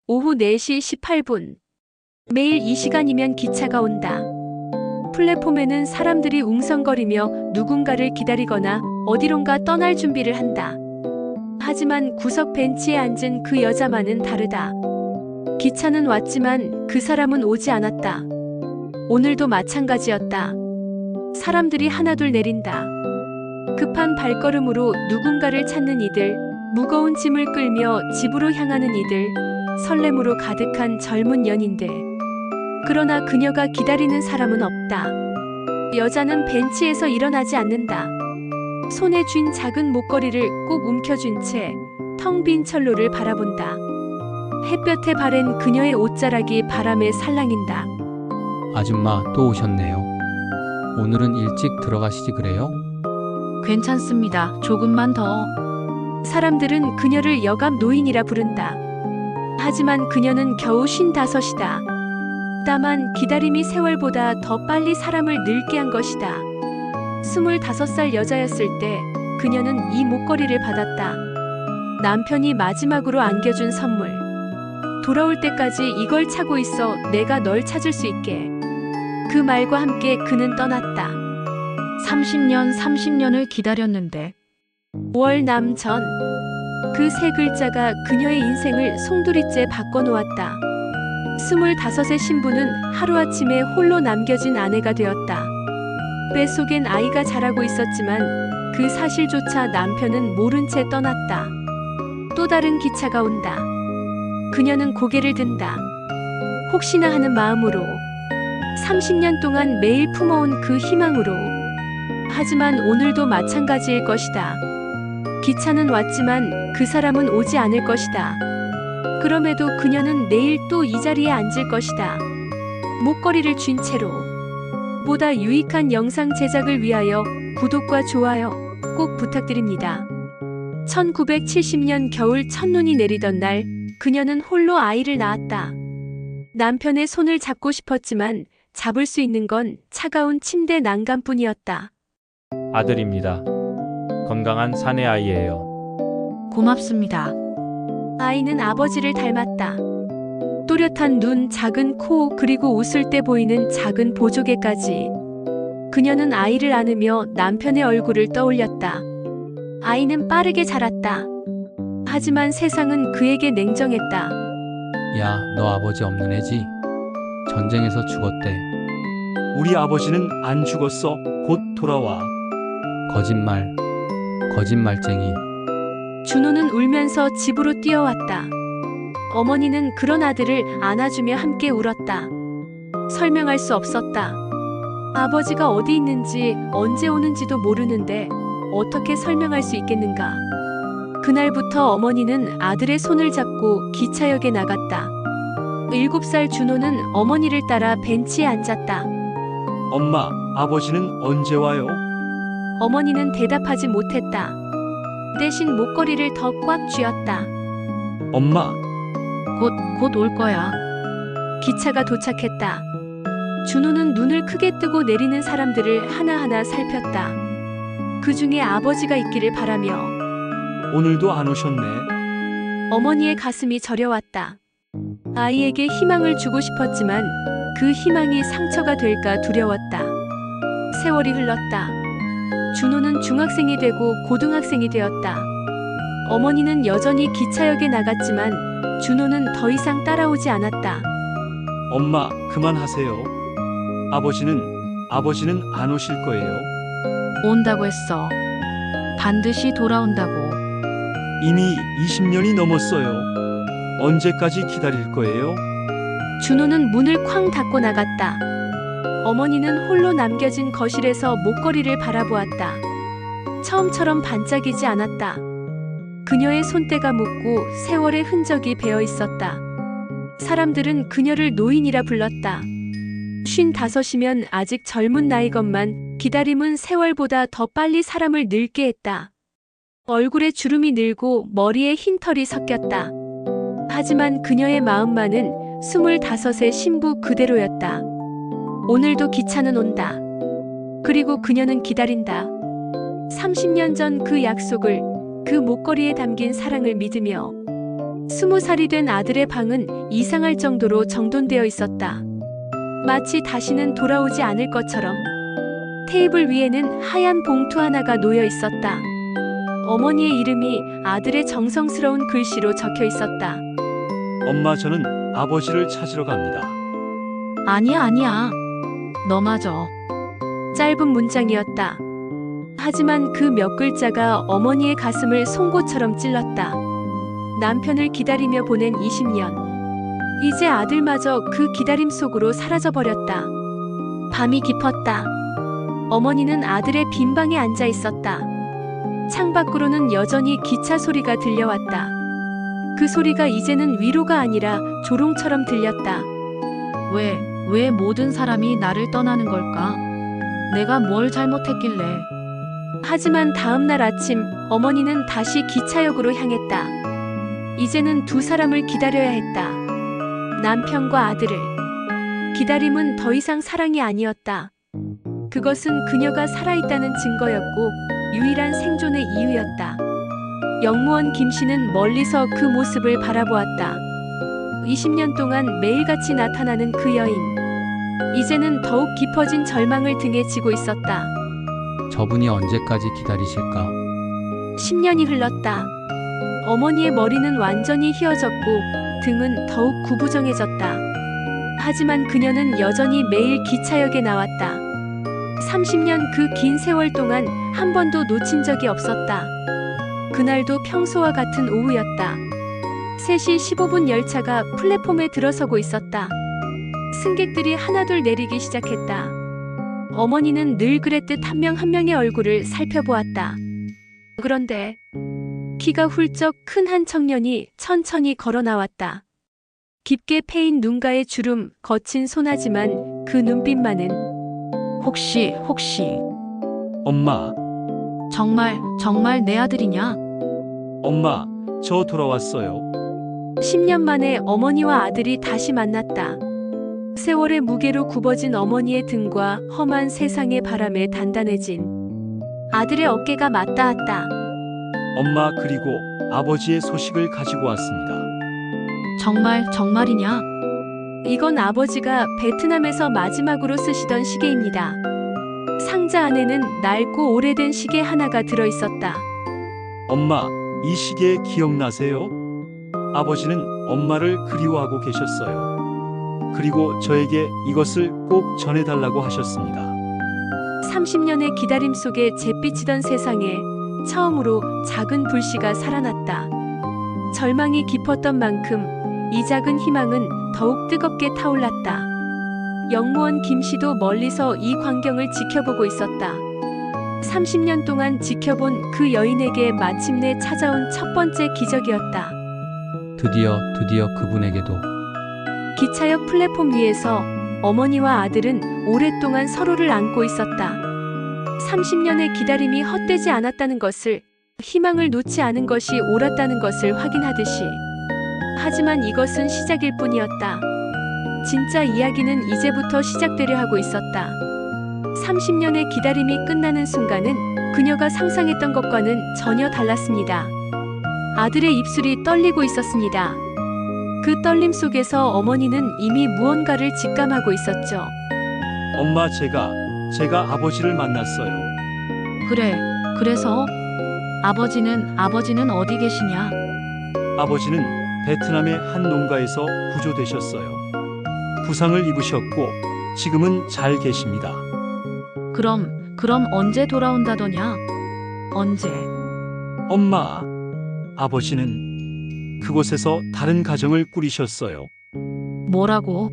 오후 4시 18분. 매일 이 시간이면 기차가 온다. 플랫폼에는 사람들이 웅성거리며 누군가를 기다리거나 어디론가 떠날 준비를 한다. 하지만 구석 벤치에 앉은 그 여자만은 다르다. 기차는 왔지만 그 사람은 오지 않았다. 오늘도 마찬가지였다. 사람들이 하나둘 내린다. 급한 발걸음으로 누군가를 찾는 이들, 무거운 짐을 끌며 집으로 향하는 이들, 설렘으로 가득한 젊은 연인들. 그러나 그녀가 기다리는 사람은 없다. 여자는 벤치에서 일어나지 않는다. 손에 쥔 작은 목걸이를 꼭 움켜쥔 채 텅 빈 철로를 바라본다. 햇볕에 바랜 그녀의 옷자락이 바람에 살랑인다. 아줌마 또 오셨네요. 오늘은 일찍 들어가시지 그래요? 괜찮습니다. 조금만 더. 사람들은 그녀를 여감 노인이라 부른다. 하지만 그녀는 겨우 55이다. 다만 기다림이 세월보다 더 빨리 사람을 늙게 한 것이다. 25살 여자였을 때 그녀는 이 목걸이를 받았다. 남편이 마지막으로 안겨준 선물. 돌아올 때까지 이걸 차고 있어 내가 널 찾을 수 있게. 그 말과 함께 그는 떠났다. 30년을 기다렸는데. 5월 남전. 그 세 글자가 그녀의 인생을 송두리째 바꿔놓았다. 25의 신부는 하루아침에 홀로 남겨진 아내가 되었다. 뱃속엔 아이가 자라고 있었지만 그 사실조차 남편은 모른 채 떠났다. 또 다른 기차가 온다. 그녀는 고개를 든다. 혹시나 하는 마음으로. 30년 동안 매일 품어온 그 희망으로. 하지만 오늘도 마찬가지일 것이다. 기차는 왔지만 그 사람은 오지 않을 것이다. 그럼에도 그녀는 내일 또 이 자리에 앉을 것이다. 목걸이를 쥔 채로. 보다 유익한 영상 제작을 위하여 구독과 좋아요 꼭 부탁드립니다. 1970년 겨울 첫눈이 내리던 날 그녀는 홀로 아이를 낳았다. 남편의 손을 잡고 싶었지만 잡을 수 있는 건 차가운 침대 난간뿐이었다. 아들입니다. 건강한 사내 아이예요. 고맙습니다. 아이는 아버지를 닮았다. 또렷한 눈, 작은 코, 그리고 웃을 때 보이는 작은 보조개까지. 그녀는 아이를 안으며 남편의 얼굴을 떠올렸다. 아이는 빠르게 자랐다. 하지만 세상은 그에게 냉정했다. 야, 너 아버지 없는 애지? 전쟁에서 죽었대. 우리 아버지는 안 죽었어. 곧 돌아와. 거짓말. 거짓말쟁이. 준호는 울면서 집으로 뛰어왔다. 어머니는 그런 아들을 안아주며 함께 울었다. 설명할 수 없었다. 아버지가 어디 있는지 언제 오는지도 모르는데 어떻게 설명할 수 있겠는가. 그날부터 어머니는 아들의 손을 잡고 기차역에 나갔다. 7살 준호는 어머니를 따라 벤치에 앉았다. 엄마, 아버지는 언제 와요? 어머니는 대답하지 못했다. 대신 목걸이를 더 꽉 쥐었다. 엄마, 곧 올 거야. 기차가 도착했다. 준호는 눈을 크게 뜨고 내리는 사람들을 하나하나 살폈다. 그 중에 아버지가 있기를 바라며. 오늘도 안 오셨네. 어머니의 가슴이 저려왔다. 아이에게 희망을 주고 싶었지만 그 희망이 상처가 될까 두려웠다. 세월이 흘렀다. 준호는 중학생이 되고 고등학생이 되었다. 어머니는 여전히 기차역에 나갔지만 준호는 더 이상 따라오지 않았다. 엄마, 그만하세요. 아버지는 안 오실 거예요. 온다고 했어. 반드시 돌아온다고. 이미 20년이 넘었어요. 언제까지 기다릴 거예요? 준호는 문을 쾅 닫고 나갔다. 어머니는 홀로 남겨진 거실에서 목걸이를 바라보았다. 처음처럼 반짝이지 않았다. 그녀의 손때가 묻고 세월의 흔적이 배어 있었다. 사람들은 그녀를 노인이라 불렀다. 55이면 아직 젊은 나이건만 기다림은 세월보다 더 빨리 사람을 늙게 했다. 얼굴에 주름이 늘고 머리에 흰 털이 섞였다. 하지만 그녀의 마음만은 25의 신부 그대로였다. 오늘도 기차는 온다. 그리고 그녀는 기다린다. 30년 전 그 약속을, 그 목걸이에 담긴 사랑을 믿으며 20살이 된 아들의 방은 이상할 정도로 정돈되어 있었다. 마치 다시는 돌아오지 않을 것처럼. 테이블 위에는 하얀 봉투 하나가 놓여 있었다. 어머니의 이름이 아들의 정성스러운 글씨로 적혀 있었다. 엄마, 저는 아버지를 찾으러 갑니다. 아니야, 아니야. 너마저. 짧은 문장이었다. 하지만 그 몇 글자가 어머니의 가슴을 송곳처럼 찔렀다. 남편을 기다리며 보낸 20년. 이제 아들마저 그 기다림 속으로 사라져버렸다. 밤이 깊었다. 어머니는 아들의 빈 방에 앉아 있었다. 창밖으로는 여전히 기차 소리가 들려왔다. 그 소리가 이제는 위로가 아니라 조롱처럼 들렸다. 왜 모든 사람이 나를 떠나는 걸까? 내가 뭘 잘못했길래? 하지만 다음 날 아침 어머니는 다시 기차역으로 향했다. 이제는 두 사람을 기다려야 했다. 남편과 아들을. 기다림은 더 이상 사랑이 아니었다. 그것은 그녀가 살아있다는 증거였고 유일한 생존의 이유였다. 영무원 김 씨는 멀리서 그 모습을 바라보았다. 20년 동안 매일같이 나타나는 그 여인. 이제는 더욱 깊어진 절망을 등에 지고 있었다. 저분이 언제까지 기다리실까? 10년이 흘렀다. 어머니의 머리는 완전히 휘어졌고 등은 더욱 구부정해졌다. 하지만 그녀는 여전히 매일 기차역에 나왔다. 30년 그 긴 세월 동안 한 번도 놓친 적이 없었다. 그날도 평소와 같은 오후였다. 3시 15분 열차가 플랫폼에 들어서고 있었다. 승객들이 하나둘 내리기 시작했다. 어머니는 늘 그랬듯 한 명 한 명의 얼굴을 살펴보았다. 그런데 키가 훌쩍 큰 한 청년이 천천히 걸어 나왔다. 깊게 패인 눈가의 주름, 거친 손하지만 그 눈빛만은 혹시 엄마, 정말 내 아들이냐? 엄마, 저 돌아왔어요. 10년 만에 어머니와 아들이 다시 만났다. 세월의 무게로 굽어진 어머니의 등과 험한 세상의 바람에 단단해진 아들의 어깨가 맞닿았다. 엄마, 그리고 아버지의 소식을 가지고 왔습니다. 정말이냐? 이건 아버지가 베트남에서 마지막으로 쓰시던 시계입니다. 상자 안에는 낡고 오래된 시계 하나가 들어 있었다. 엄마, 이 시계 기억나세요? 아버지는 엄마를 그리워하고 계셨어요. 그리고 저에게 이것을 꼭 전해달라고 하셨습니다. 30년의 기다림 속에 잿빛이던 세상에 처음으로 작은 불씨가 살아났다. 절망이 깊었던 만큼 이 작은 희망은 더욱 뜨겁게 타올랐다. 영무원 김 씨도 멀리서 이 광경을 지켜보고 있었다. 30년 동안 지켜본 그 여인에게 마침내 찾아온 첫 번째 기적이었다. 드디어 그분에게도. 기차역 플랫폼 위에서 어머니와 아들은 오랫동안 서로를 안고 있었다. 30년의 기다림이 헛되지 않았다는 것을, 희망을 놓지 않은 것이 옳았다는 것을 확인하듯이. 하지만 이것은 시작일 뿐이었다. 진짜 이야기는 이제부터 시작되려 하고 있었다. 30년의 기다림이 끝나는 순간은 그녀가 상상했던 것과는 전혀 달랐습니다. 아들의 입술이 떨리고 있었습니다. 그 떨림 속에서 어머니는 이미 무언가를 직감하고 있었죠. 엄마, 제가 아버지를 만났어요. 그래서 아버지는 어디 계시냐? 아버지는 베트남의 한 농가에서 구조되셨어요. 부상을 입으셨고 지금은 잘 계십니다. 그럼 언제 돌아온다더냐? 언제? 엄마, 아버지는 그곳에서 다른 가정을 꾸리셨어요. 뭐라고?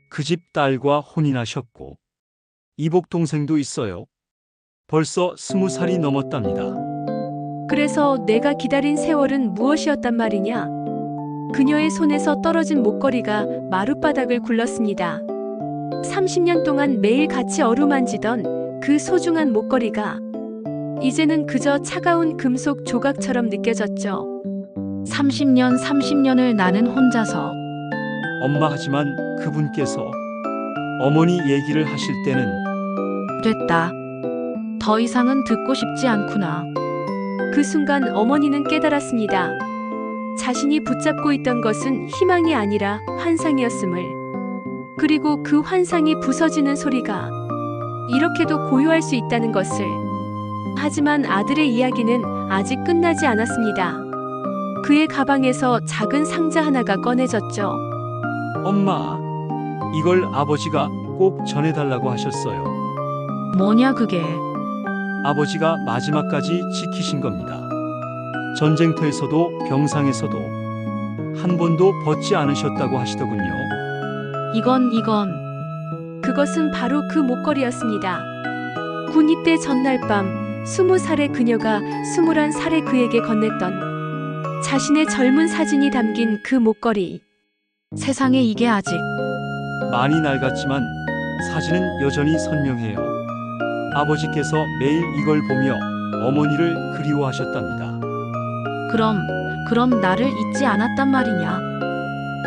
그 집 딸과 혼인하셨고 이복 동생도 있어요. 벌써 20살이 넘었답니다. 그래서 내가 기다린 세월은 무엇이었단 말이냐? 그녀의 손에서 떨어진 목걸이가 마룻바닥을 굴렀습니다. 30년 동안 매일 같이 어루만지던 그 소중한 목걸이가 이제는 그저 차가운 금속 조각처럼 느껴졌죠. 30년을 나는 혼자서. 엄마, 하지만 그분께서 어머니 얘기를 하실 때는 됐다. 더 이상은 듣고 싶지 않구나. 그 순간 어머니는 깨달았습니다. 자신이 붙잡고 있던 것은 희망이 아니라 환상이었음을, 그리고 그 환상이 부서지는 소리가 이렇게도 고요할 수 있다는 것을. 하지만 아들의 이야기는 아직 끝나지 않았습니다. 그의 가방에서 작은 상자 하나가 꺼내졌죠. 엄마, 이걸 아버지가 꼭 전해달라고 하셨어요. 뭐냐 그게? 아버지가 마지막까지 지키신 겁니다. 전쟁터에서도 병상에서도 한 번도 벗지 않으셨다고 하시더군요. 이건 그것은 바로 그 목걸이였습니다. 군 입대 전날 밤 20살의 그녀가 21살의 그에게 건넸던 자신의 젊은 사진이 담긴 그 목걸이. 세상에 이게 아직. 많이 낡았지만 사진은 여전히 선명해요. 아버지께서 매일 이걸 보며 어머니를 그리워하셨답니다. 그럼 나를 잊지 않았단 말이냐?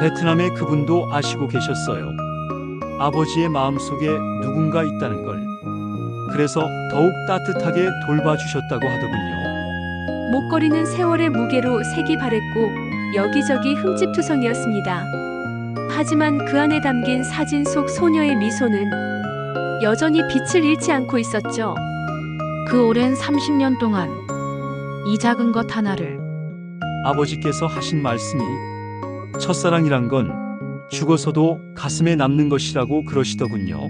베트남의 그분도 아시고 계셨어요. 아버지의 마음속에 누군가 있다는 걸. 그래서 더욱 따뜻하게 돌봐주셨다고 하더군요. 목걸이는 세월의 무게로 색이 바랬고 여기저기 흠집투성이었습니다. 하지만 그 안에 담긴 사진 속 소녀의 미소는 여전히 빛을 잃지 않고 있었죠. 그 오랜 30년 동안 이 작은 것 하나를. 아버지께서 하신 말씀이 첫사랑이란 건 죽어서도 가슴에 남는 것이라고 그러시더군요.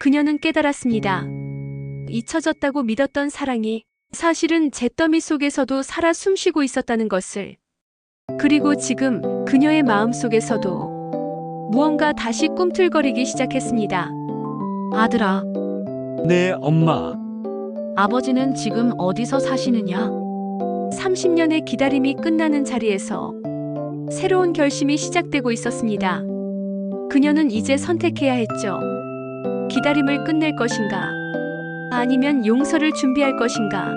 그녀는 깨달았습니다. 잊혀졌다고 믿었던 사랑이 사실은 잿더미 속에서도 살아 숨쉬고 있었다는 것을. 그리고 지금 그녀의 마음속에서도 무언가 다시 꿈틀거리기 시작했습니다. 아들아, 네, 엄마. 아버지는 지금 어디서 사시느냐? 30년의 기다림이 끝나는 자리에서 새로운 결심이 시작되고 있었습니다. 그녀는 이제 선택해야 했죠. 기다림을 끝낼 것인가? 아니면 용서를 준비할 것인가?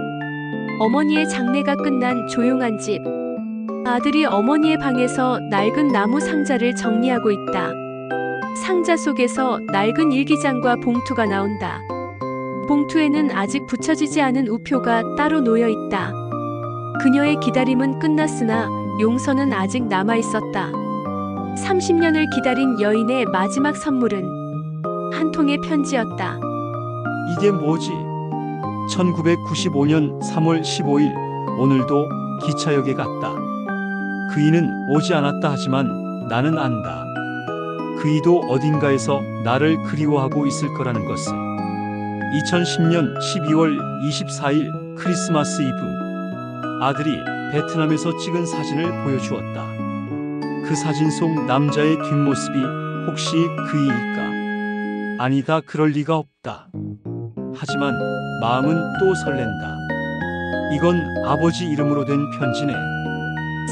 어머니의 장례가 끝난 조용한 집. 아들이 어머니의 방에서 낡은 나무 상자를 정리하고 있다. 상자 속에서 낡은 일기장과 봉투가 나온다. 봉투에는 아직 붙여지지 않은 우표가 따로 놓여 있다. 그녀의 기다림은 끝났으나 용서는 아직 남아 있었다. 30년을 기다린 여인의 마지막 선물은 한 통의 편지였다. 이게 뭐지? 1995년 3월 15일 오늘도 기차역에 갔다. 그이는 오지 않았다 하지만 나는 안다. 그이도 어딘가에서 나를 그리워하고 있을 거라는 것을. 2010년 12월 24일 크리스마스 이브. 아들이 베트남에서 찍은 사진을 보여주었다. 그 사진 속 남자의 뒷모습이 혹시 그이일까? 아니다, 그럴 리가 없다. 하지만 마음은 또 설렌다. 이건 아버지 이름으로 된 편지네.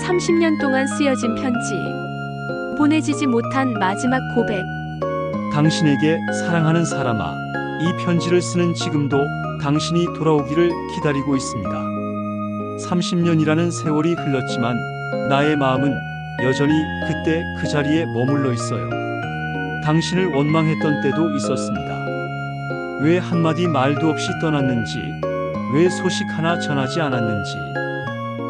30년 동안 쓰여진 편지. 보내지지 못한 마지막 고백. 당신에게 사랑하는 사람아, 이 편지를 쓰는 지금도 당신이 돌아오기를 기다리고 있습니다. 30년이라는 세월이 흘렀지만 나의 마음은 여전히 그때 그 자리에 머물러 있어요. 당신을 원망했던 때도 있었습니다. 왜 한마디 말도 없이 떠났는지, 왜 소식 하나 전하지 않았는지.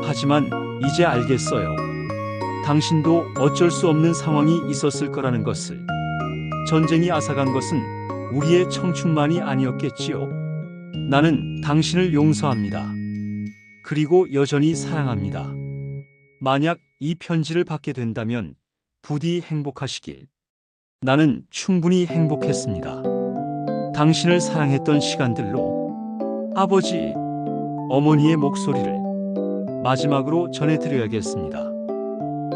하지만 이제 알겠어요. 당신도 어쩔 수 없는 상황이 있었을 거라는 것을. 전쟁이 앗아간 것은 우리의 청춘만이 아니었겠지요. 나는 당신을 용서합니다. 그리고 여전히 사랑합니다. 만약 이 편지를 받게 된다면 부디 행복하시길. 나는 충분히 행복했습니다. 당신을 사랑했던 시간들로. 아버지, 어머니의 목소리를 마지막으로 전해드려야겠습니다.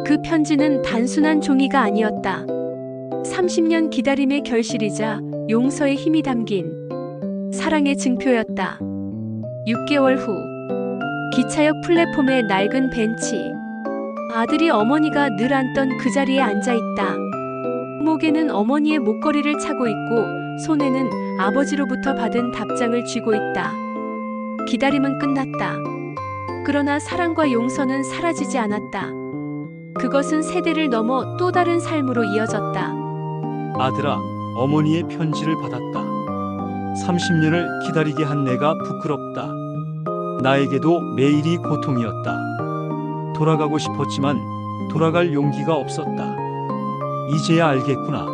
그 편지는 단순한 종이가 아니었다. 30년 기다림의 결실이자 용서의 힘이 담긴 사랑의 증표였다. 6개월 후 기차역 플랫폼의 낡은 벤치. 아들이 어머니가 늘 앉던 그 자리에 앉아 있다. 목에는 어머니의 목걸이를 차고 있고 손에는 아버지로부터 받은 답장을 쥐고 있다. 기다림은 끝났다. 그러나 사랑과 용서는 사라지지 않았다. 그것은 세대를 넘어 또 다른 삶으로 이어졌다. 아들아, 어머니의 편지를 받았다. 30년을 기다리게 한 내가 부끄럽다. 나에게도 매일이 고통이었다. 돌아가고 싶었지만 돌아갈 용기가 없었다. 이제야 알겠구나.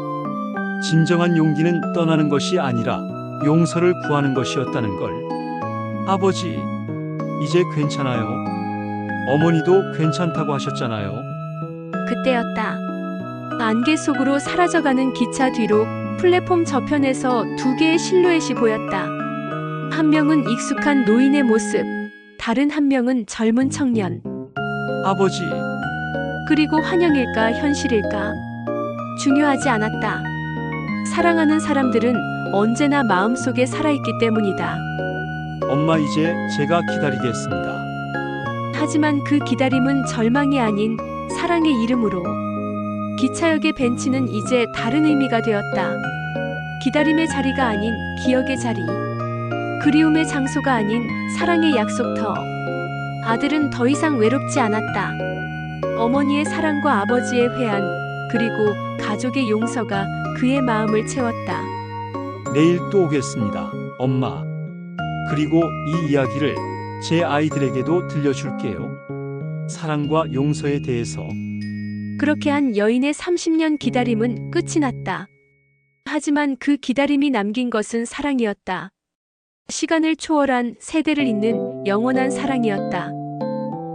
진정한 용기는 떠나는 것이 아니라 용서를 구하는 것이었다는 걸. 아버지, 이제 괜찮아요. 어머니도 괜찮다고 하셨잖아요. 그때였다. 안개 속으로 사라져가는 기차 뒤로 플랫폼 저편에서 두 개의 실루엣이 보였다. 한 명은 익숙한 노인의 모습, 다른 한 명은 젊은 청년. 아버지, 그리고 환영일까 현실일까? 중요하지 않았다. 사랑하는 사람들은 언제나 마음속에 살아있기 때문이다. 엄마 이제 제가 기다리겠습니다. 하지만 그 기다림은 절망이 아닌 사랑의 이름으로. 기차역의 벤치는 이제 다른 의미가 되었다. 기다림의 자리가 아닌 기억의 자리. 그리움의 장소가 아닌 사랑의 약속터. 아들은 더 이상 외롭지 않았다. 어머니의 사랑과 아버지의 회한, 그리고 가족의 용서가 그의 마음을 채웠다. 내일 또 오겠습니다, 엄마. 그리고 이 이야기를 제 아이들에게도 들려줄게요. 사랑과 용서에 대해서. 그렇게 한 여인의 30년 기다림은 끝이 났다. 하지만 그 기다림이 남긴 것은 사랑이었다. 시간을 초월한 세대를 잇는 영원한 사랑이었다.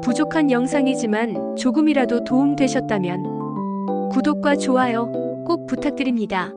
부족한 영상이지만 조금이라도 도움되셨다면 구독과 좋아요 꼭 부탁드립니다.